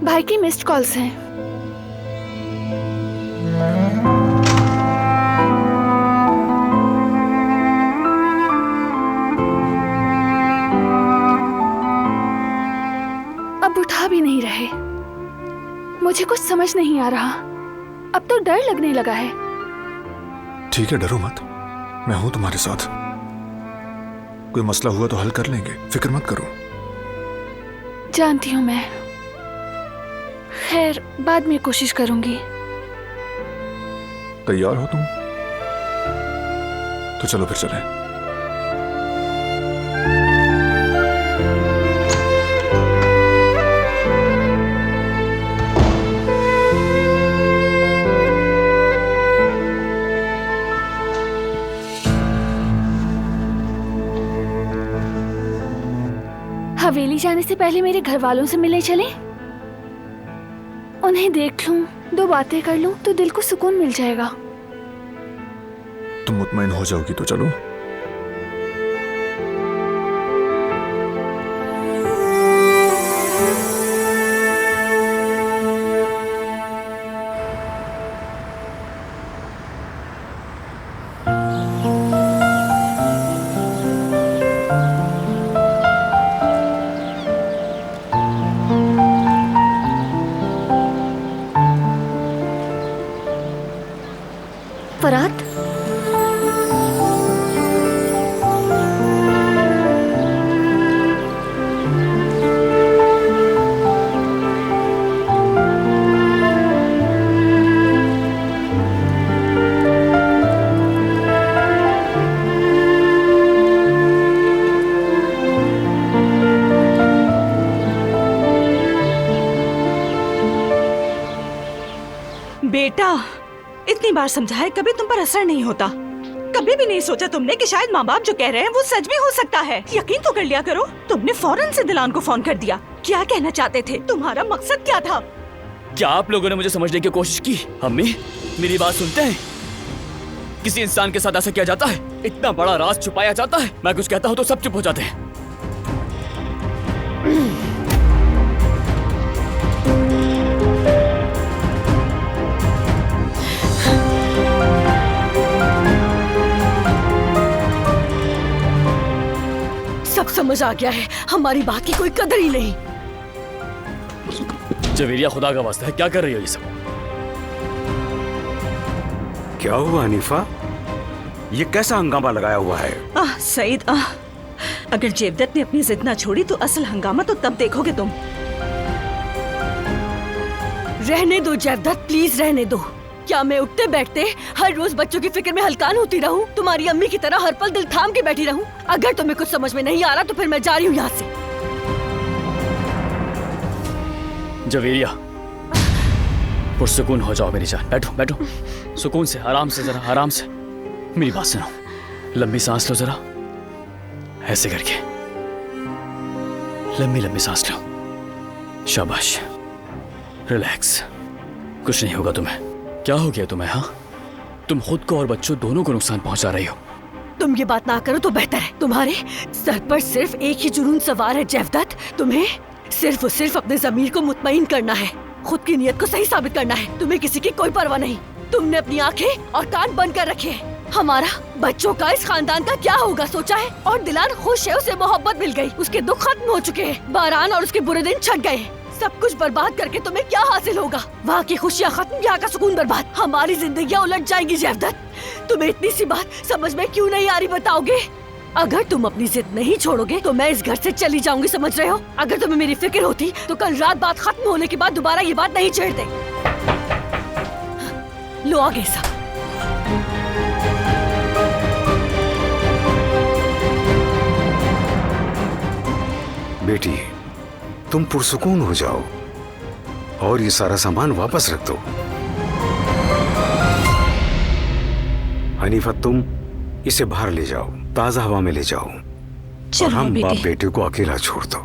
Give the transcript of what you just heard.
भाई की missed calls हैं। अब उठा भी नहीं रहे। मुझे कुछ समझ नहीं आ रहा। अब तो डर लगने लगा है। ठीक है, डरो मत, मैं हूं तुम्हारे साथ। कोई मसला हुआ तो हल कर लेंगे, फिक्र मत करो। जानती हूँ मैं। खैर, बाद में कोशिश करूंगी। तैयार हो तुम? तो चलो फिर चलें। हवेली जाने से पहले मेरे घर वालों से मिलने चले। उन्हें देख लूं, 2 बातें कर लूं तो दिल को सुकून मिल जाएगा। तुम मुतमईन हो जाओगी तो चलो। फरात, बेटा, इतनी बार समझाया, कभी तुम पर असर नहीं होता। कभी भी नहीं सोचा तुमने कि शायद माँ बाप जो कह रहे हैं वो सच में हो सकता है। यकीन तो कर लिया करो। तुमने फौरन से दिलान को फोन कर दिया। क्या कहना चाहते थे? तुम्हारा मकसद क्या था? क्या आप लोगों ने मुझे समझने की कोशिश की? अम्मी, मेरी बात सुनते हैं? किसी इंसान के साथ ऐसा किया जाता है? इतना बड़ा राज छुपाया जाता है? मैं कुछ कहता हूँ तो सब चुप हो जाते हैं। सब समझ आ गया है। हमारी बात की कोई कदर ही नहीं। जवेरिया, खुदा का वास्ता है, क्या कर रही हो ये सब? क्या हुआ हनीफा? ये कैसा हंगामा लगाया हुआ है? सईद, अगर जेवदत ने अपनी जिद ना छोड़ी तो असल हंगामा तो तब देखोगे तुम। रहने दो जेवदत, प्लीज रहने दो। क्या मैं उठते बैठते हर रोज बच्चों की फिक्र में हलकान होती रहूं? तुम्हारी अम्मी की तरह हर पल दिल थाम के बैठी रहूं? अगर तुम्हें कुछ समझ में नहीं आ रहा तो फिर मैं जा रही हूँ यहाँ से। जवेरिया, पुरसुकून हो जाओ मेरी जान। बैठो बैठो, सुकून से, आराम से, जरा आराम से। मेरी बात सुनो, लंबी सांस लो जरा, ऐसे करके लंबी लंबी सांस लो। शाबाश, रिलैक्स। कुछ नहीं होगा तुम्हें। क्या हो गया तुम्हें? हाँ, तुम खुद को और बच्चों दोनों को नुकसान पहुंचा रही हो। तुम ये बात ना करो तो बेहतर है। तुम्हारे सर पर सिर्फ एक ही जुनून सवार है जेवदत। तुम्हें सिर्फ और सिर्फ अपने ज़मीर को मुतमईन करना है, खुद की नीयत को सही साबित करना है। तुम्हें किसी की कोई परवाह नहीं। तुमने अपनी आंखें और कान बंद कर रखे हैं। हमारा बच्चों का, इस खानदान का क्या होगा सोचा है? और दिलान खुश है, उसे मोहब्बत मिल गई, उसके दुख खत्म हो चुके हैं, बारान और उसके बुरे दिन छट गए। सब कुछ बर्बाद करके तुम्हें क्या हासिल होगा? वहाँ की खुशियाँ खत्म, यहाँ का सुकून बर्बाद। हमारी जिंदगियाँ उलट जाएंगी जेवदत। तुम्हें इतनी सी बात समझ में क्यों नहीं आ रही बताओगे? अगर तुम अपनी जिद नहीं छोड़ोगे तो मैं इस घर से चली जाऊंगी, समझ रहे हो? अगर तुम्हें मेरी फिक्र होती तो कल रात बात खत्म होने के बाद दोबारा ये बात नहीं छेड़ते। लो आगे सब। बेटी, तुम पुरसुकून हो जाओ और ये सारा सामान वापस रख दो। हनीफा, तुम इसे बाहर ले जाओ, ताजा हवा में ले जाओ। और हम बाप बेटे को अकेला छोड़ दो।